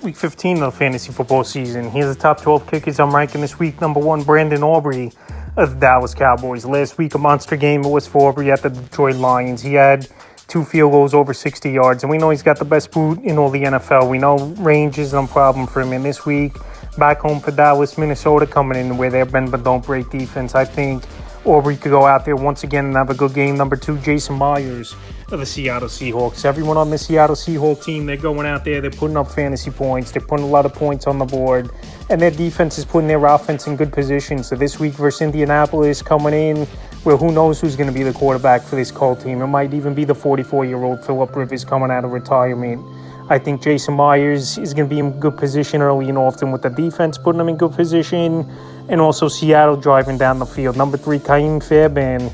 Week 15 of the fantasy football season. Here's the top 12 kickers I'm ranking this week. Number 1, Brandon Aubrey of the Dallas Cowboys. Last week, a monster game it was for Aubrey at the Detroit Lions. He had 2 field goals over 60 yards, and we know he's got the best boot in all the NFL. We know range isn't a problem for him. And this week, back home for Dallas, Minnesota coming in where their bend but don't break defense. I think Aubrey could go out there once again and have a good game. Number 2, Jason Myers of the Seattle Seahawks. Everyone on the Seattle Seahawks team, they're going out there, they're putting up fantasy points, they're putting a lot of points on the board, and their defense is putting their offense in good position. So this week versus Indianapolis coming in, well, who knows who's going to be the quarterback for this Colt team. It might even be the 44-year-old Phillip Rivers coming out of retirement. I think Jason Myers is going to be in good position early and often with the defense putting him in good position, and also Seattle driving down the field. Number 3, Ka'im Fairbairn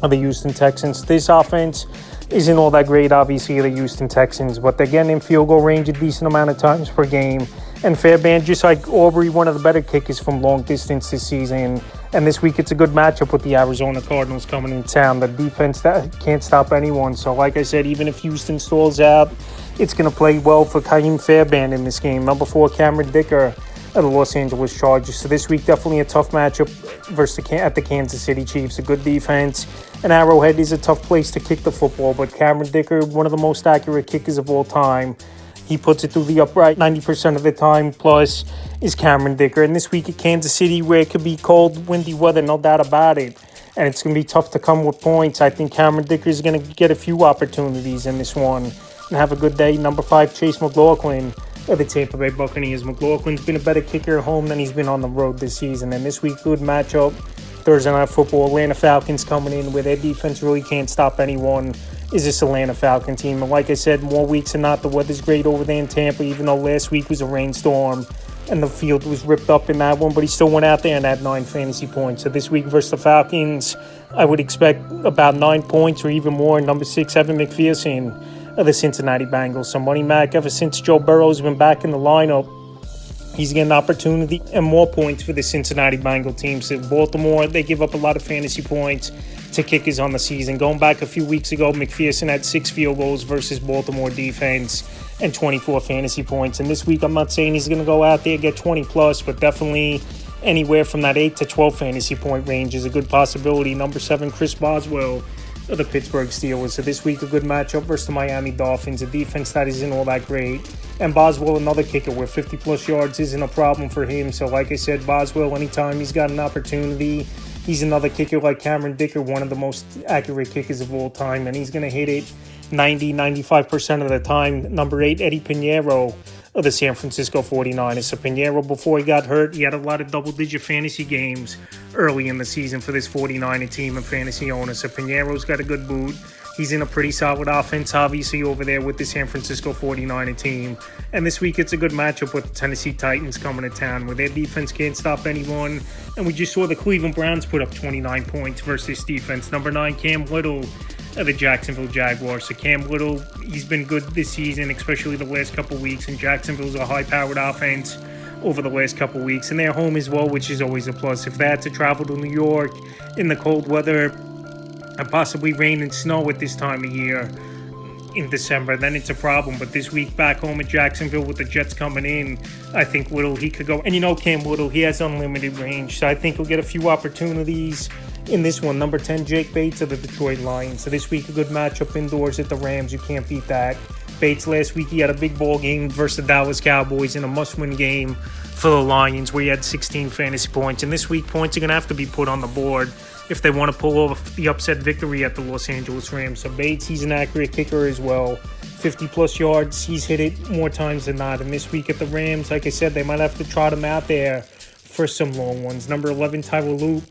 of the Houston Texans. This offense isn't all that great, obviously, the Houston Texans, but they're getting in field goal range a decent amount of times per game. And Fairbairn, just like Aubrey, one of the better kickers from long distance this season. And this week, it's a good matchup with the Arizona Cardinals coming in town. The defense that can't stop anyone. So, like I said, even if Houston stalls out, it's going to play well for Ka'im Fairbairn in this game. Number 4, Cameron Dicker of the Los Angeles Chargers. So this week, definitely a tough matchup versus the Kansas City Chiefs. A good defense. And Arrowhead is a tough place to kick the football, but Cameron Dicker, one of the most accurate kickers of all time. He puts it through the upright 90% of the time, plus is Cameron Dicker. And this week at Kansas City, where it could be cold, windy weather, no doubt about it, and it's going to be tough to come with points, I think Cameron Dicker is going to get a few opportunities in this one and have a good day. Number 5, Chase McLaughlin of the Tampa Bay Buccaneers. McLaughlin's been a better kicker at home than he's been on the road this season, and this week, good matchup. Thursday Night Football, Atlanta Falcons coming in where their defense really can't stop anyone. Is this Atlanta Falcon team? And like I said, more weeks than not, the weather's great over there in Tampa, even though last week was a rainstorm and the field was ripped up in that one, but he still went out there and had 9 fantasy points. So this week versus the Falcons, I would expect about 9 points or even more. Number 6, Evan McPherson of the Cincinnati Bengals. So Money Mac, ever since Joe Burrow's been back in the lineup, he's getting opportunity and more points for the Cincinnati Bengal team. So Baltimore, they give up a lot of fantasy points to kickers on the season. Going back a few weeks ago, McPherson had 6 field goals versus Baltimore defense and 24 fantasy points. And this week, I'm not saying he's going to go out there and get 20 plus, but definitely anywhere from that 8 to 12 fantasy point range is a good possibility. Number 7, Chris Boswell of the Pittsburgh Steelers. So this week, a good matchup versus the Miami Dolphins, a defense that isn't all that great. And Boswell, another kicker where 50-plus yards isn't a problem for him. So like I said, Boswell, anytime he's got an opportunity, he's another kicker like Cameron Dicker, one of the most accurate kickers of all time, and he's going to hit it 90-95% of the time. Number 8, Eddie Pinheiro of the San Francisco 49ers. So Pinheiro, before he got hurt, he had a lot of double-digit fantasy games early in the season for this 49er team and fantasy owners. So Pinheiro's got a good boot. He's in a pretty solid offense, obviously, over there with the San Francisco 49er team. And this week, it's a good matchup with the Tennessee Titans coming to town, where their defense can't stop anyone. And we just saw the Cleveland Browns put up 29 points versus this defense. Number 9, Cam Little of the Jacksonville Jaguars. So Cam Little, he's been good this season, especially the last couple weeks. And Jacksonville's a high-powered offense over the last couple weeks. And they're home as well, which is always a plus. If they had to travel to New York in the cold weather and possibly rain and snow at this time of year in December, then it's a problem. But this week back home at Jacksonville with the Jets coming in, I think Little, he could go. And you know Cam Little, he has unlimited range, so I think he'll get a few opportunities in this one. Number 10, Jake Bates of the Detroit Lions. So this week, a good matchup indoors at the Rams. You can't beat that. Bates last week, he had a big ball game versus the Dallas Cowboys in a must-win game for the Lions where he had 16 fantasy points. And this week, points are going to have to be put on the board if they want to pull off the upset victory at the Los Angeles Rams. So Bates, he's an accurate kicker as well. 50-plus yards, he's hit it more times than not. And this week at the Rams, like I said, they might have to trot him out there for some long ones. Number 11, Tyler Loop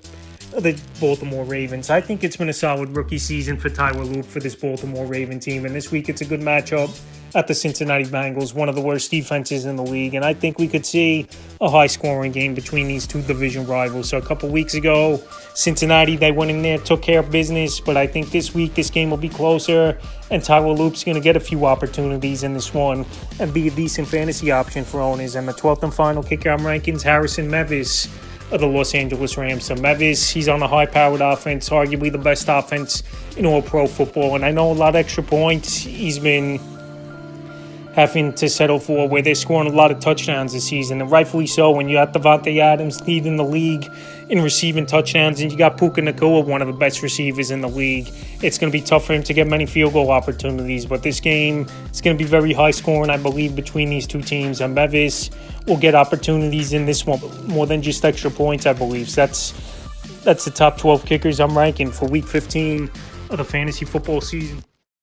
of the Baltimore Ravens. I think it's been a solid rookie season for Tyler Loop for this Baltimore Raven team. And this week, it's a good matchup at the Cincinnati Bengals, one of the worst defenses in the league. And I think we could see a high-scoring game between these two division rivals. So a couple weeks ago, Cincinnati, they went in there, took care of business. But I think this week, this game will be closer. And Tyler Loop's going to get a few opportunities in this one and be a decent fantasy option for owners. And the 12th and final kicker I'm ranking is Harrison Mevis of the Los Angeles Rams. So Mevis, he's on a high-powered offense, arguably the best offense in all pro football. And I know a lot of extra points. He's been having to settle for, where they're scoring a lot of touchdowns this season, and rightfully so. When you got Devontae Adams leading the league in receiving touchdowns, and you got Puka Nacua, one of the best receivers in the league, it's going to be tough for him to get many field goal opportunities. But this game is going to be very high scoring, I believe, between these two teams. And Memphis will get opportunities in this one, more than just extra points, I believe. So that's the top 12 kickers I'm ranking for Week 15 of the fantasy football season.